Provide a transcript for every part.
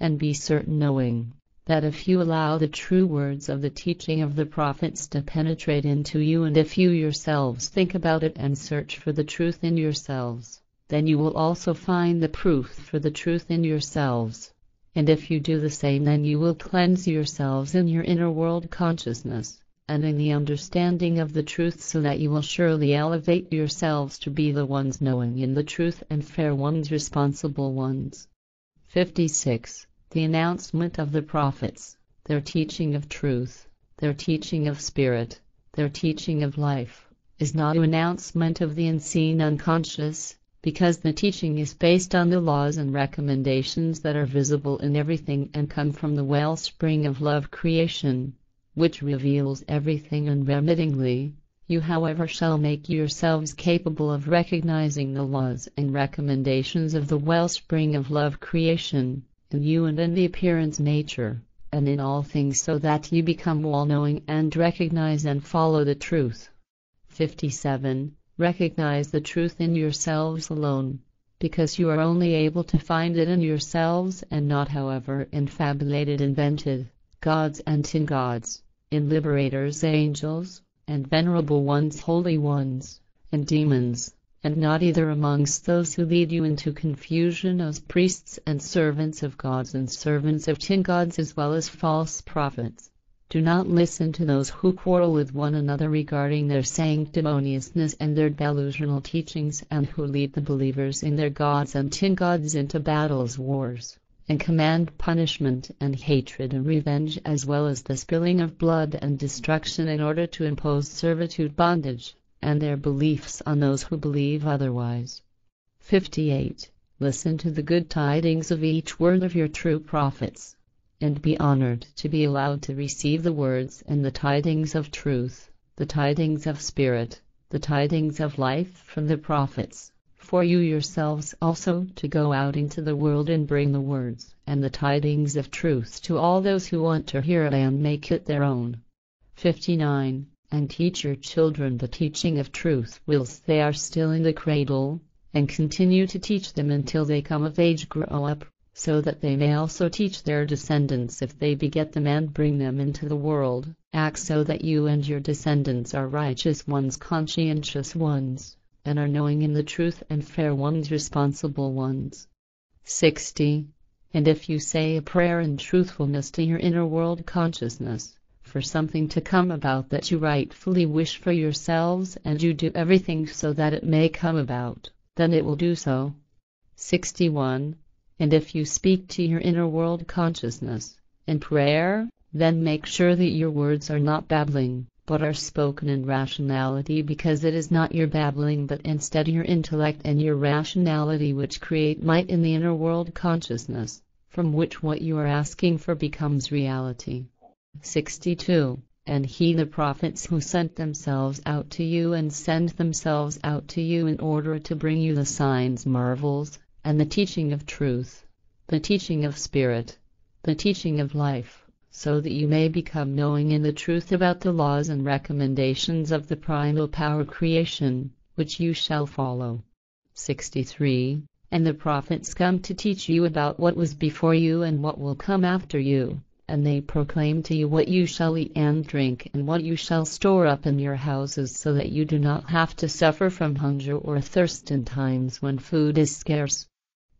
and be certain knowing that if you allow the true words of the teaching of the prophets to penetrate into you, and if you yourselves think about it and search for the truth in yourselves, then you will also find the proof for the truth in yourselves. And if you do the same, then you will cleanse yourselves in your inner world consciousness and in the understanding of the truth, so that you will surely elevate yourselves to be the ones knowing in the truth and fair ones, responsible ones. 56. The announcement of the prophets, their teaching of truth, their teaching of spirit, their teaching of life, is not an announcement of the unseen unconscious, because the teaching is based on the laws and recommendations that are visible in everything and come from the wellspring of love creation, which reveals everything unremittingly. You, however, shall make yourselves capable of recognizing the laws and recommendations of the wellspring of love creation, in you and in the appearance nature, and in all things, so that you become all-knowing and recognize and follow the truth. 57. Recognize the truth in yourselves alone, because you are only able to find it in yourselves, and not, however, in fabulated, invented gods and tin gods, in liberators, angels, and venerable ones, holy ones, and demons, and not either amongst those who lead you into confusion as priests and servants of gods and servants of tin gods, as well as false prophets. Do not listen to those who quarrel with one another regarding their sanctimoniousness and their delusional teachings, and who lead the believers in their gods and tin gods into battles, wars, and command punishment and hatred and revenge, as well as the spilling of blood and destruction, in order to impose servitude, bondage, and their beliefs on those who believe otherwise. 58. Listen to the good tidings of each word of your true prophets, and be honored to be allowed to receive the words and the tidings of truth, the tidings of spirit, the tidings of life from the prophets, for you yourselves also to go out into the world and bring the words and the tidings of truth to all those who want to hear it and make it their own. 59. And teach your children the teaching of truth whilst they are still in the cradle, and continue to teach them until they come of age, grow up, so that they may also teach their descendants if they beget them and bring them into the world. Act so that you and your descendants are righteous ones, conscientious ones, and are knowing in the truth and fair ones, responsible ones. 60. And if you say a prayer in truthfulness to your inner world consciousness, for something to come about that you rightfully wish for yourselves, and you do everything so that it may come about, then it will do so. 61. And if you speak to your inner world consciousness in prayer, then make sure that your words are not babbling, but are spoken in rationality, because it is not your babbling but instead your intellect and your rationality which create might in the inner world consciousness, from which what you are asking for becomes reality. 62. And he, the prophets who sent themselves out to you and send themselves out to you in order to bring you the signs, marvels, and the teaching of truth, the teaching of spirit, the teaching of life, so that you may become knowing in the truth about the laws and recommendations of the primal power creation, which you shall follow. 63. And the prophets come to teach you about what was before you and what will come after you, and they proclaim to you what you shall eat and drink and what you shall store up in your houses, so that you do not have to suffer from hunger or thirst in times when food is scarce.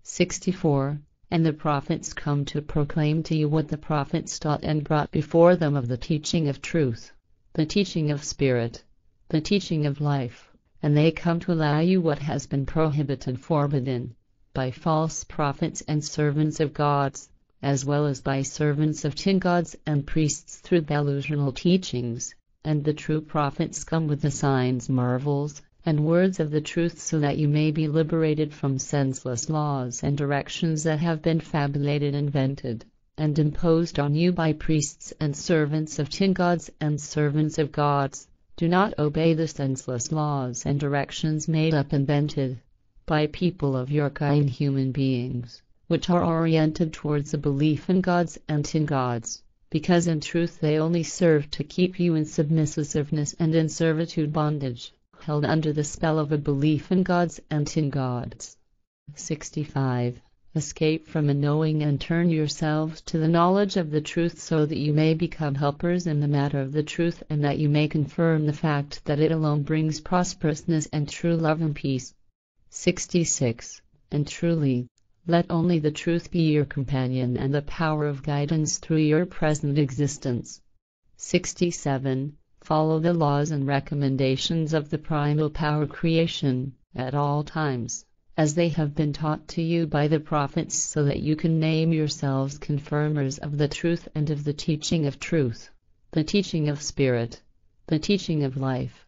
64. And the prophets come to proclaim to you what the prophets taught and brought before them of the teaching of truth, the teaching of spirit, the teaching of life, and they come to allow you what has been prohibited, forbidden, by false prophets and servants of gods, as well as by servants of tin gods and priests through delusional teachings, and the true prophets come with the signs, marvels, and words of the truth, so that you may be liberated from senseless laws and directions that have been fabulated, invented, and imposed on you by priests and servants of tin gods and servants of gods. Do not obey the senseless laws and directions made up, invented, by people of your kind, human beings, which are oriented towards the belief in gods and tin gods, because in truth they only serve to keep you in submissiveness and in servitude, bondage, held under the spell of a belief in gods and tin gods. 65. Escape from a knowing and turn yourselves to the knowledge of the truth so that you may become helpers in the matter of the truth and that you may confirm the fact that it alone brings prosperousness and true love and peace. 66. And truly, let only the truth be your companion and the power of guidance through your present existence. 67. Follow the laws and recommendations of the primal power creation at all times, as they have been taught to you by the prophets, so that you can name yourselves confirmers of the truth and of the teaching of truth, the teaching of spirit, the teaching of life.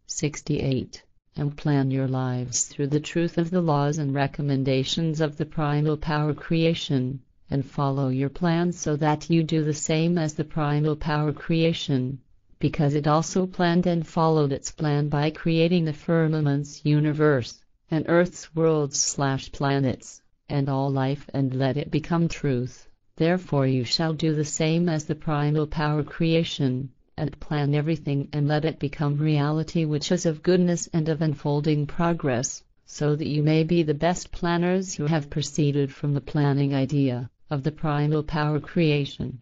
68. And plan your lives through the truth of the laws and recommendations of the primal power creation, and follow your plans so that you do the same as the primal power creation, because it also planned and followed its plan by creating the firmament's universe, and Earth's worlds/planets, and all life, and let it become truth. Therefore you shall do the same as the primal power creation, and plan everything and let it become reality, which is of goodness and of unfolding progress, so that you may be the best planners who have proceeded from the planning idea of the primal power creation.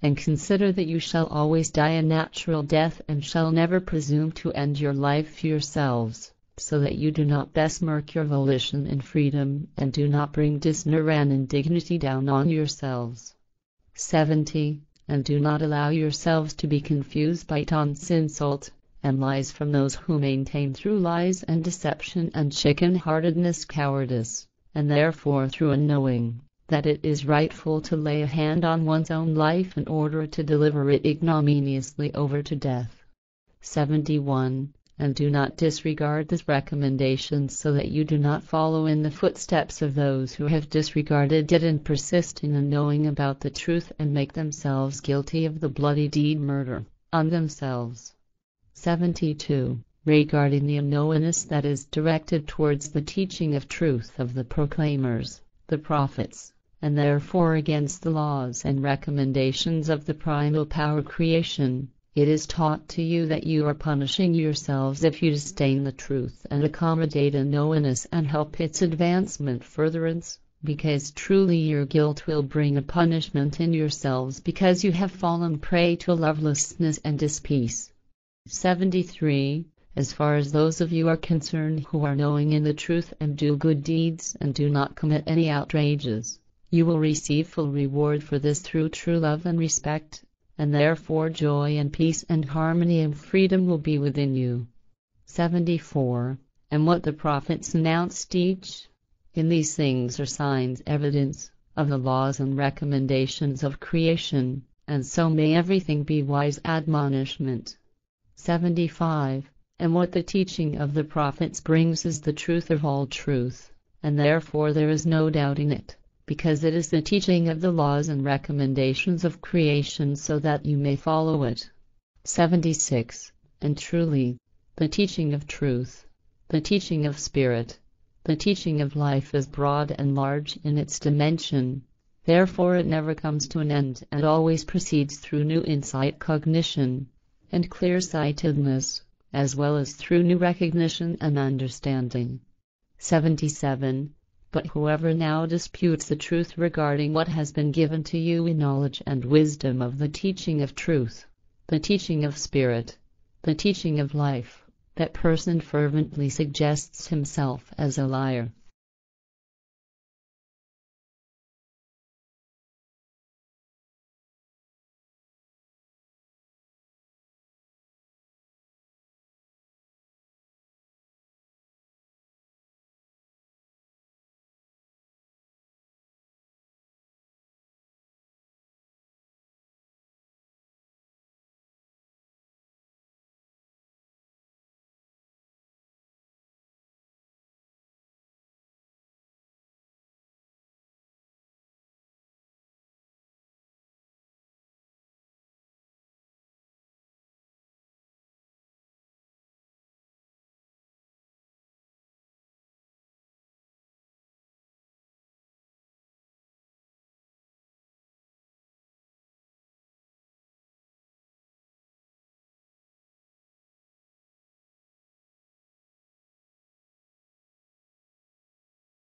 And consider that you shall always die a natural death and shall never presume to end your life yourselves, so that you do not besmirk your volition and freedom and do not bring dishonor and indignity down on yourselves. 70. And do not allow yourselves to be confused by taunts, insult, and lies from those who maintain through lies and deception and chicken-heartedness cowardice, and therefore through unknowing that it is rightful to lay a hand on one's own life in order to deliver it ignominiously over to death. 71. And do not disregard these recommendations so that you do not follow in the footsteps of those who have disregarded it and persist in unknowing about the truth and make themselves guilty of the bloody deed murder on themselves. 72. Regarding the unknownness that is directed towards the teaching of truth of the proclaimers, the prophets, and therefore against the laws and recommendations of the primal power creation, it is taught to you that you are punishing yourselves if you disdain the truth and accommodate unknownness and help its advancement furtherance, because truly your guilt will bring a punishment in yourselves because you have fallen prey to lovelessness and dispeace. 73. As far as those of you are concerned who are knowing in the truth and do good deeds and do not commit any outrages, you will receive full reward for this through true love and respect, and therefore joy and peace and harmony and freedom will be within you. 74. And what the prophets announced each in these things are signs, evidence, of the laws and recommendations of creation, and so may everything be wise admonishment. 75. And what the teaching of the prophets brings is the truth of all truth, and therefore there is no doubt in it, because it is the teaching of the laws and recommendations of creation so that you may follow it. 76. And truly, the teaching of truth, the teaching of spirit, the teaching of life is broad and large in its dimension, therefore it never comes to an end and always proceeds through new insight, cognition, and clear-sightedness, as well as through new recognition and understanding. 77. But whoever now disputes the truth regarding what has been given to you in knowledge and wisdom of the teaching of truth, the teaching of spirit, the teaching of life, that person fervently suggests himself as a liar.